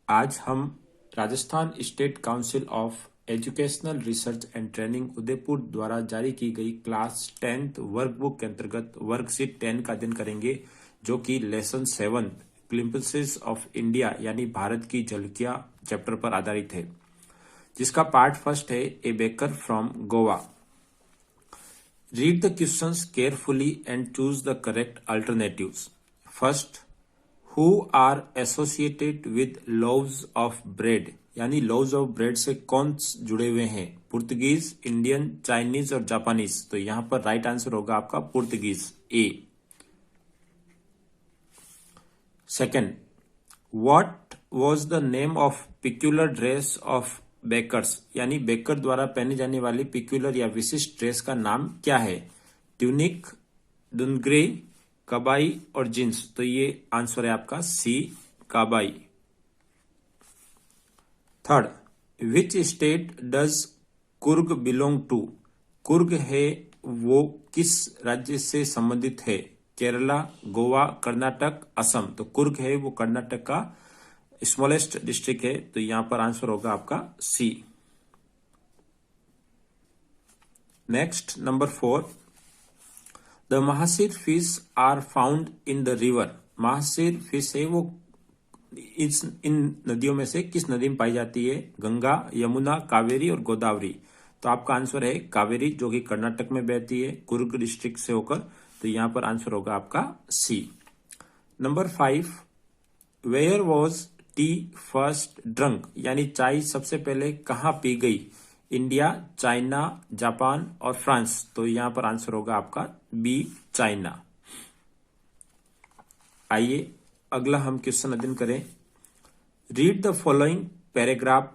आज हम Rajasthan state council of educational research and training Udaipur द्वारा जारी की गई क्लास 10th वर्कबुक के अंतर्गत वर्कशीट 10 का अध्ययन करेंगे, जो कि लेसन 7 ग्लिम्पसेस ऑफ इंडिया यानी भारत की झलकियां चैप्टर पर आधारित है, जिसका पार्ट फर्स्ट है a baker from Goa. Read the questions carefully and choose the correct alternatives. First, who are associated with loaves of bread, यानी लोव्स ऑफ ब्रेड से कौन जुड़े हुए हैं? पुर्तगीज, इंडियन, चाइनीज और जापानीज। तो यहां पर राइट आंसर होगा आपका Portuguese, A. Second, what was the name of peculiar dress of bakers, यानी बेकर द्वारा पहनी जाने वाली पिक्यूलर या विशिष्ट ड्रेस का नाम क्या है? ट्यूनिक, दुनग्रे, कबाई और जींस। तो ये आंसर है आपका सी, कबाई। Third, which state does Coorg belong to? Coorg है वो किस राज्य से संबंधित है? केरला, गोवा, कर्नाटक, असम। तो कुर्ग है वो कर्नाटक का स्मॉलेस्ट डिस्ट्रिक्ट है, तो यहां पर आंसर होगा आपका C. Next, number 4, the mahseer fish are found in the river. Mahseer fish है वो इन नदियों में से किस नदी में पाई जाती है? गंगा, यमुना, कावेरी और गोदावरी। तो आपका आंसर है कावेरी, जो कि कर्नाटक में बहती है कुर्ग डिस्ट्रिक्ट से होकर। तो यहां पर आंसर होगा आपका C. Number 5, where was tea first drunk, यानी चाय सबसे पहले कहां पी गई? इंडिया, चाइना, जापान और फ्रांस। तो यहां पर आंसर होगा आपका बी, चाइना। आइए अगला हम क्वेश्चन अध्ययन करें। Read the following paragraph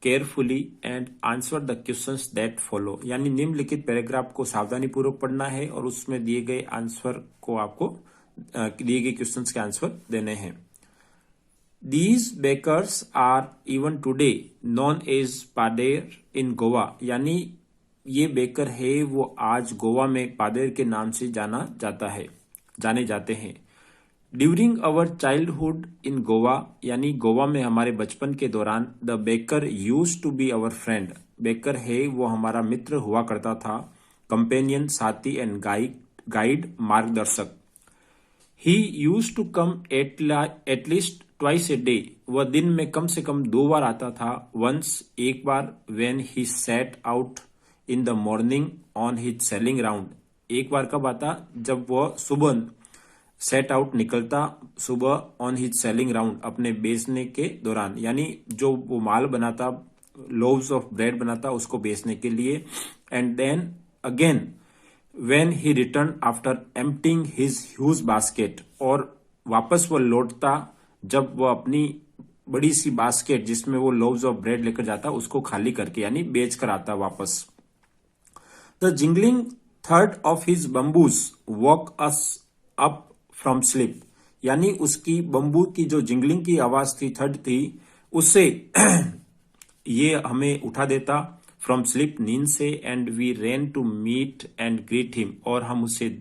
carefully and answer the questions that follow, यानी निम्नलिखित पैराग्राफ को सावधानी पूर्वक पढ़ना है और उसमें दिए गए आंसर को आपको दिए गए क्वेश्चंस के आंसर देने हैं। These bakers are even today known as पादेर in Goa, यानी ये बेकर है वो आज गोवा में पादेर के नाम से जाने जाते हैं। During our childhood in Goa, यानी गोवा में हमारे बचपन के दौरान the baker use to be our friend, baker है वो हमारा मित्र हुआ करता था। कंपेनियन, साथी एंड गाइड, मार्गदर्शक। He use to come at least twice a day, वह दिन में कम से कम 2 बार आता था। वंस, एक बार। When he set out in the morning on his selling round, एक बार कब आता? जब वह सुबह सेट आउट निकलता सुबह ऑन हिज सेलिंग राउंड, अपने बेचने के दौरान, यानी जो वो माल बनाता, लोव्स ऑफ ब्रेड बनाता, उसको बेचने के लिए। And then again when he return after emptying his huge basket, और वापस वो लौटता जब वो अपनी बड़ी सी बास्केट जिसमें वो लोव्स ऑफ ब्रेड लेकर जाता उसको खाली करके, यानी बेच कर आता वापस। The jingling third of his bamboos walk us up from sleep, यानी उसकी बम्बू की जो जिंगलिंग की आवाज थी, थर्ड थी, उससे ये हमें उठा देता फ्रॉम स्लीप, नींद से। And we ran to meet and greet him, और हम उससे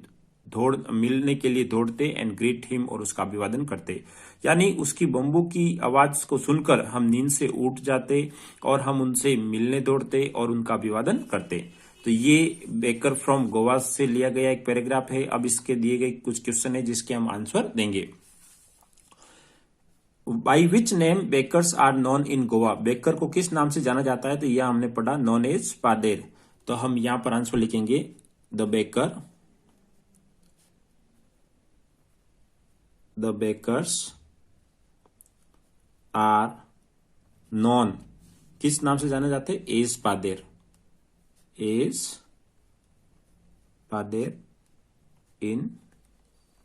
मिलने के लिए दौड़ते, एंड ग्रीट हिम, और उसका अभिवादन करते। यानी उसकी बम्बू की आवाज को सुनकर हम नींद से उठ जाते और हम उनसे मिलने दौड़ते और उनका अभिवादन करते। तो ये बेकर फ्रॉम गोवा से लिया गया एक पैराग्राफ है। अब इसके दिए गए कुछ क्वेश्चन है जिसके हम आंसर देंगे। By which name bakers are known in Goa, baker को किस नाम से जाना जाता है? तो यह हमने पढ़ा, नॉन एज पादेर। तो हम यहां पर आंसर लिखेंगे द बेकर्स आर नॉन, किस नाम से जाने जाते? As pader, in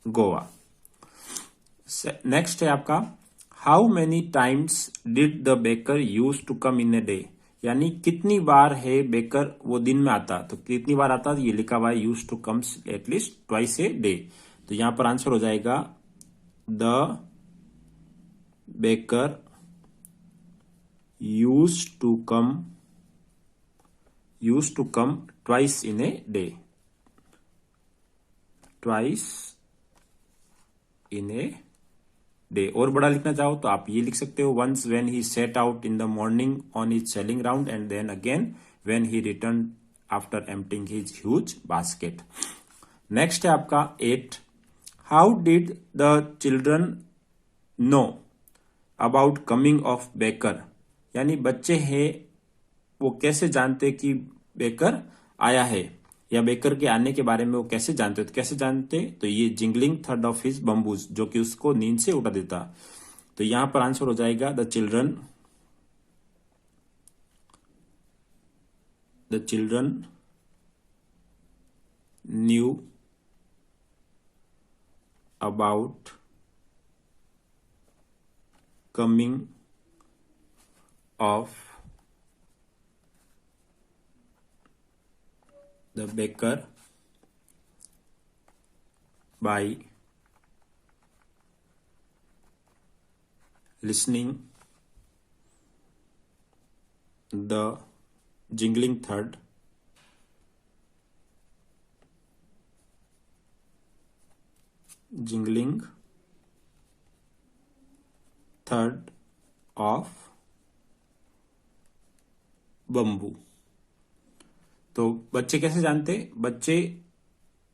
Goa. Next है आपका, how many times did the baker use to come in a day, यानी कितनी बार है बेकर वो दिन में आता? तो कितनी बार आता? ये लिखा हुआ है use to comes at least twice a day. तो यहां पर आंसर हो जाएगा the baker used to come twice in a day, twice in a day. और बड़ा लिखना चाहो तो आप ये लिख सकते हो, once when he set out in the morning on his selling round and then again when he return after emptying his huge basket. Next है आपका 8, how did the children know about coming of baker, यानी बच्चे हैं वो कैसे जानते कि baker आया है, या बेकर के आने के बारे में वो कैसे जानते, तो कैसे जानते, तो ये jingling third of his bamboos, जो कि उसको नींद से उठा देता। तो यहां पर आंसर हो जाएगा the children knew about coming of the baker by listening the jingling third of bamboo. तो बच्चे कैसे जानते, बच्चे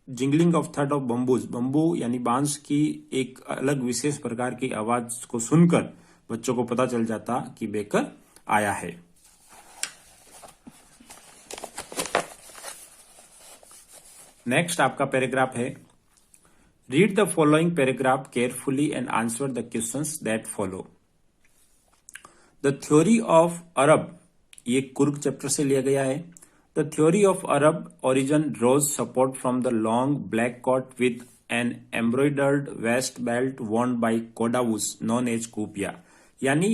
jingling of third of bamboos, bamboo यानी बांस की एक अलग विशेष प्रकार की आवाज को सुनकर बच्चों को पता चल जाता कि बेकर आया है। नेक्स्ट आपका पैराग्राफ है, read the following paragraph carefully and answer the questions that follow. The theory of Arab, ये कुर्ग चैप्टर से लिया गया है। The theory of Arab origin draws support from the long black coat with an embroidered waist belt worn by Kodawus known as Kupia, यानी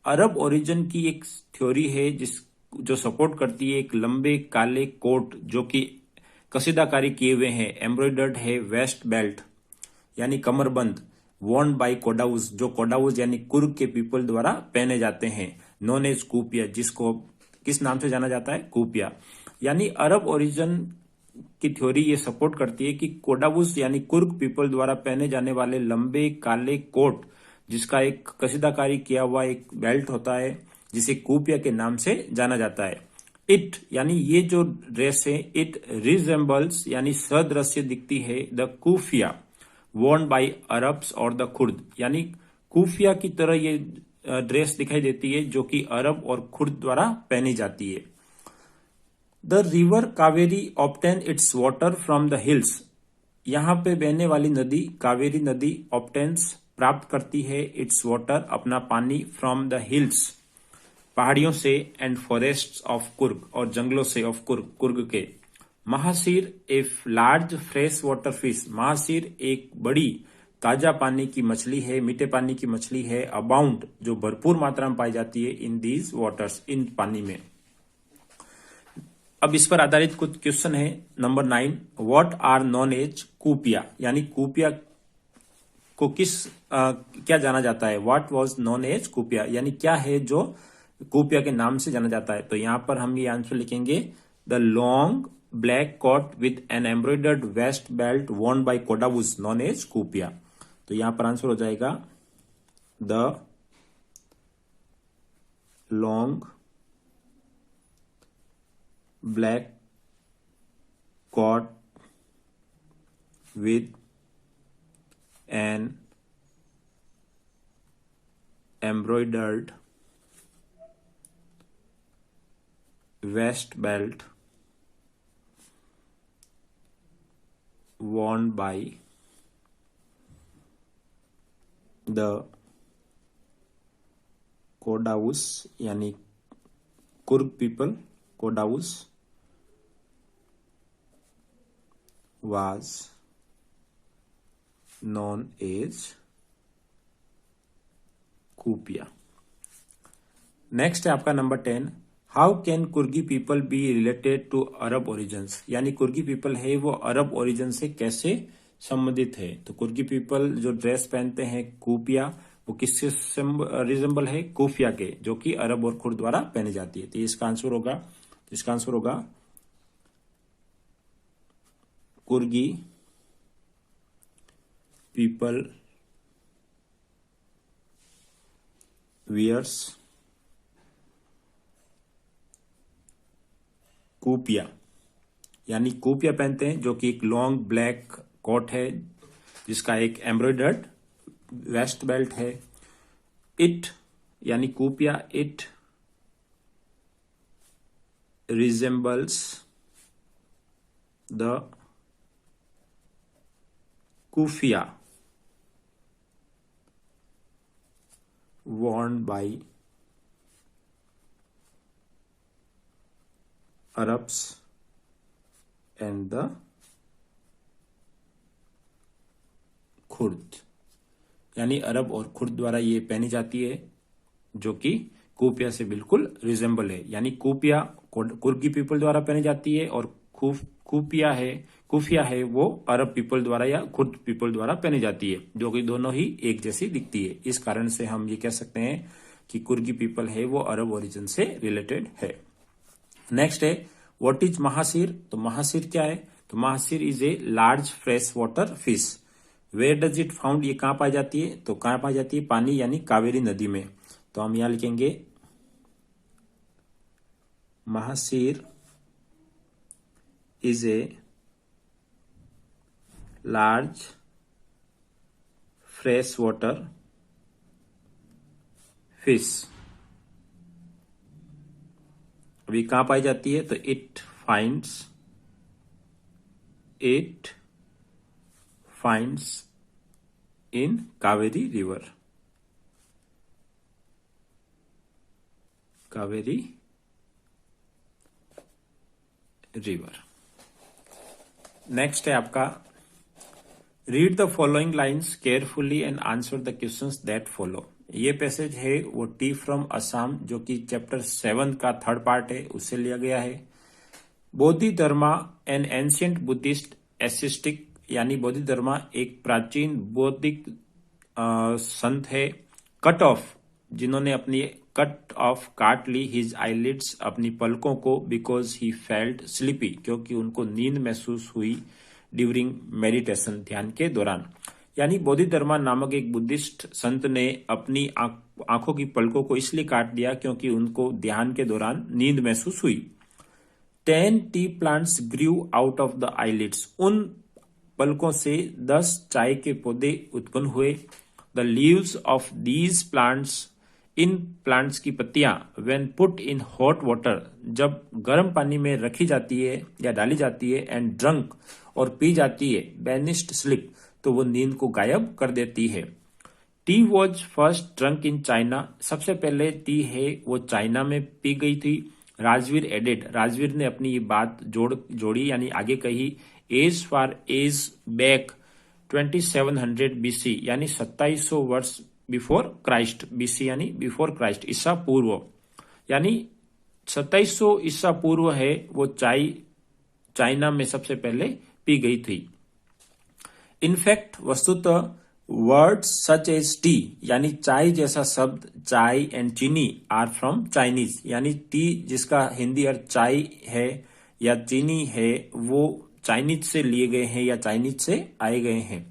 अरब origin की एक theory है जो सपोर्ट करती है एक लंबे काले कोट जो कि कसीदाकारी किए हुए हैं, एम्ब्रॉयडर्ड है, वेस्ट बेल्ट यानी कमरबंद, worn by कोडाउस, जो कोडाउस यानी कुर्ग के पीपल द्वारा पहने जाते हैं, known as कूपिया, जिसको किस नाम से जाना जाता है, कूपिया। यानी अरब ओरिजिन की थ्योरी ये सपोर्ट करती है कि कोडावुस यानी कुर्ग पीपल द्वारा पहने जाने वाले लंबे काले कोट जिसका एक कसीदाकारी किया हुआ एक बेल्ट होता है जिसे कूपिया के नाम से जाना जाता है। इट यानी ये जो ड्रेस है, इट रिजेंबल्स यानी सदृश्य दिखती है द कूफिया वॉर्न बाय अरब्स और द खुर्द, यानी कूफिया की तरह ये ड्रेस दिखाई देती है जो कि अरब और खुर्द द्वारा पहनी जाती है। The river Kaveri obtain it's water from the hills, यहां पे बहने वाली नदी कावेरी नदी ऑब्टेन्स प्राप्त करती है इट्स वाटर अपना पानी फ्रॉम द हिल्स पहाड़ियों से एंड फॉरेस्ट ऑफ कुर्ग और जंगलों से ऑफ कुर्ग के। महासीर ए large fresh water fish, mahseer एक बड़ी ताजा पानी की मछली है, मीठे पानी की मछली है, अबाउंड जो भरपूर मात्रा में पाई जाती है इन दीज वाटर्स, इन पानी में। अब इस पर आधारित कुछ क्वेश्चन है। Number 9, what are known as kuppia, यानी कूपिया को क्या जाना जाता है, what was known as kuppia, यानी क्या है जो कूपिया के नाम से जाना जाता है। तो यहां पर हम ये आंसर लिखेंगे, the long black coat with an embroidered waist belt worn by Kodavus known as kuppia. तो यहां पर आंसर हो जाएगा the long black coat with an embroidered vest belt worn by the Kodawus यानी Coorg people, Kodavus was known as kuppia. Next है आपका number 10, how can Coorgi people be related to Arab origins, यानी Coorgi people है वो अरब ओरिजिन से कैसे संबंधित है। तो कुर्गी पीपल जो ड्रेस पहनते हैं कूपिया, वो किससे रिजेंबल है, कूफिया के, जो कि अरब और खुर्द द्वारा पहनी जाती है। तो इसका आंसर होगा कुर्गी पीपल wears कुपिया, यानी कुपिया पहनते हैं, जो कि एक लॉन्ग ब्लैक कोट है जिसका एक एम्ब्रॉयडर्ड वेस्ट बेल्ट है। इट यानी kuppia, it resembles the kuffia worn by Arabs and the Kurds, यानी अरब और खुर्द द्वारा ये पहनी जाती है, जो कि कुपिया से बिल्कुल रिजेंबल है। यानी कुपिया कुर्गी पीपल द्वारा पहनी जाती है और कुफिया है वो अरब पीपल द्वारा या खुर्द पीपल द्वारा पहनी जाती है, जो कि दोनों ही एक जैसी दिखती है। इस कारण से हम ये कह सकते हैं कि कुर्गी पीपल है वो अरब ओरिजिन से रिलेटेड है। नेक्स्ट है व्हाट इज महासीर। तो महासीर क्या है? तो mahseer is a large fresh water fish. Where does it found, ये कहां पाई जाती है? तो कहां पाई जाती है? पानी यानी कावेरी नदी में। तो हम यहां लिखेंगे mahseer is a large freshwater fish। अभी कहां पाई जाती है? तो it finds in Kaveri river. Kaveri river. Next है आपका read the following lines carefully and answer the questions that follow. ये पैसेज है वो टी फ्रॉम असम, जो कि चैप्टर 7 का थर्ड पार्ट है, उससे लिया गया है। बोधिधर्मा एन एंशियंट बुद्धिस्ट एसिस्टिक, यानी बोधिधर्मा एक प्राचीन बौद्धिक संत है। कट ऑफ, जिन्होंने अपनी काट ली हिज आईलिड्स, अपनी पलकों को, बिकॉज ही फेल्ट स्लीपी, क्योंकि उनको नींद महसूस हुई, ड्यूरिंग मेडिटेशन, ध्यान के दौरान। यानी बोधिधर्मा नामक एक बुद्धिस्ट संत ने अपनी आंखों की पलकों को इसलिए काट दिया क्योंकि उनको ध्यान के दौरान नींद महसूस हुई। 10 T plants Guru out of the eyelids, उन पलकों से 10 चाय के पौधे उत्पन्न हुए। The leaves of these plants, in plants की पत्तियां, when put in hot water, जब गर्म पानी में रखी जाती है या डाली जाती है, एंड ड्रंक, और पी जाती है, बैनिस्ड स्लिप, तो वो नींद को गायब कर देती है। Tea was first drunk in China, सबसे पहले टी है वो चाइना में पी गई थी। राजवीर एडेड, राजवीर ने अपनी ये बात जोड़ी यानी आगे कही, as far as back 2700 BC, यानी 2700 वर्ष बिफोर क्राइस्ट, बीसी यानी बिफोर क्राइस्ट, ईसा पूर्व, यानी 2700 ईसा पूर्व है वो चाय चाइना में सबसे पहले पी गई थी। इनफैक्ट वस्तुतः वर्ड्स सच एज टी, यानी चाय जैसा शब्द, चाय एंड चीनी, आर फ्रॉम चाइनीज, यानी टी जिसका हिंदी अर्थ चाय है या चीनी है, वो चाइनीज से लिए गए हैं या चाइनीज से आए गए हैं।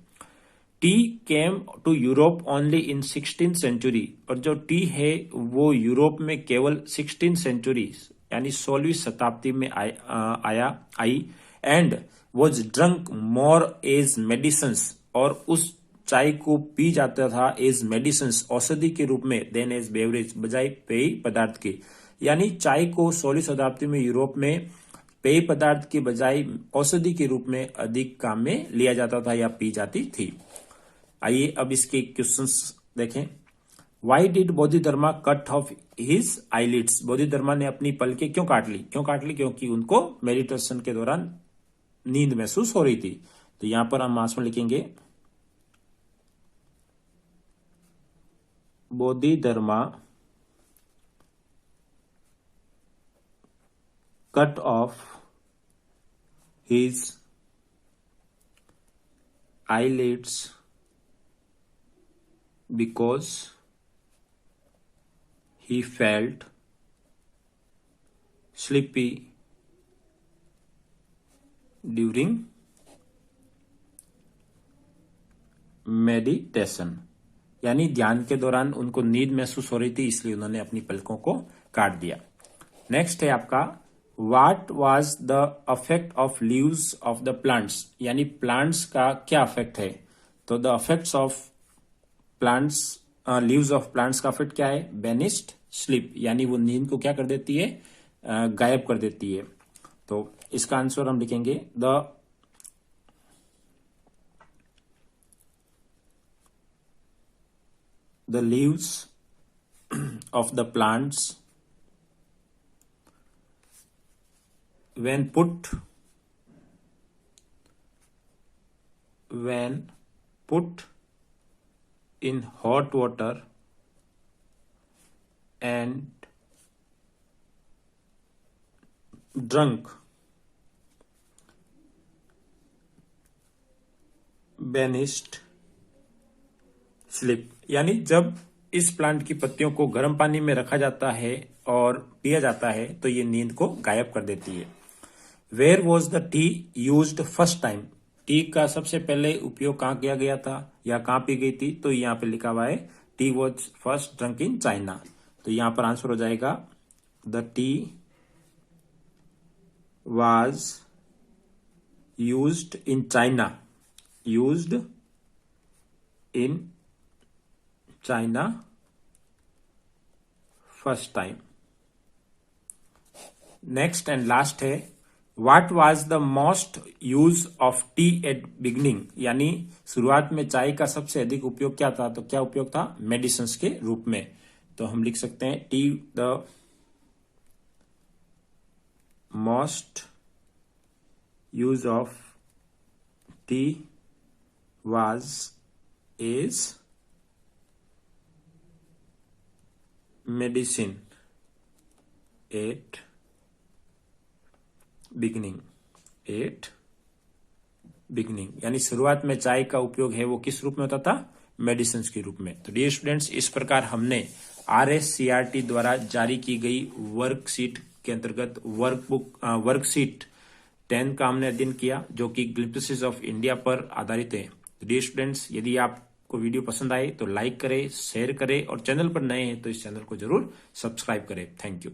Tea came to Europe only in 16th century, और जो टी है वो यूरोप में केवल 16th सेंचुरी यानी 16वीं शताब्दी में आई, and was drunk more as medicines, और उस चाय को पी जाता था एज मेडिसिन्स, औषधि के रूप में, देन एज बेवरेज, बजाय पेय पदार्थ के। यानी चाय को 16वीं शताब्दी में यूरोप में पेय पदार्थ के बजाय औषधि के रूप में अधिक काम में लिया जाता था या पी जाती थी। आइए अब इसके क्वेश्चंस देखें। Why did Bodhidharma cut off his eyelids, Bodhidharma ने अपनी पलकें क्यों काट ली? क्योंकि उनको मेडिटेशन के दौरान नींद महसूस हो रही थी। तो यहां पर हम आंसर लिखेंगे Bodhidharma cut off his eyelids because he felt sleepy during meditation। यानी ध्यान के दौरान उनको नींद महसूस हो रही थी, इसलिए उन्होंने अपनी पलकों को काट दिया। नेक्स्ट है आपका what was the affect of leaves of the plants, यानी प्लांट्स का क्या अफेक्ट है। तो the affects of plants, leaves of plants का अफेक्ट क्या है, बेनिस्ड स्लीप, यानी वो नींद को क्या कर देती है, गायब कर देती है। तो इसका आंसर हम लिखेंगे the leaves of the plants when put in hot water and drunk banished slip, यानी जब इस प्लांट की पत्तियों को गर्म पानी में रखा जाता है और पिया जाता है तो ये नींद को गायब कर देती है। Where was the tea used first time, tea का सबसे पहले उपयोग कहाँ किया गया था या कहाँ पी गई थी, तो यहाँ पे लिखा हुआ है tea was first drunk in China. तो यहाँ पर आंसर हो जाएगा the tea was used in China, used in China first time. Next and last है what was the most use of tea at beginning, यानी शुरुआत में चाय का सबसे अधिक उपयोग क्या था, तो क्या उपयोग था, मेडिसिन के रूप में। तो हम लिख सकते हैं T the most use of tea was is medicine eight beginning, यानी शुरुआत में चाय का उपयोग है वो किस रूप में होता था, मेडिसिन के रूप में। तो डियर स्टूडेंट्स, इस प्रकार हमने RSCRT द्वारा जारी की गई वर्कशीट के अंतर्गत वर्कशीट 10 का हमने अध्ययन किया, जो कि ग्लिम्पसेस ऑफ इंडिया पर आधारित है। तो डियर स्टूडेंट्स, यदि आपको वीडियो पसंद आए तो लाइक करें, शेयर करें और चैनल पर नए हैं तो इस चैनल को जरूर सब्सक्राइब करें। Thank you.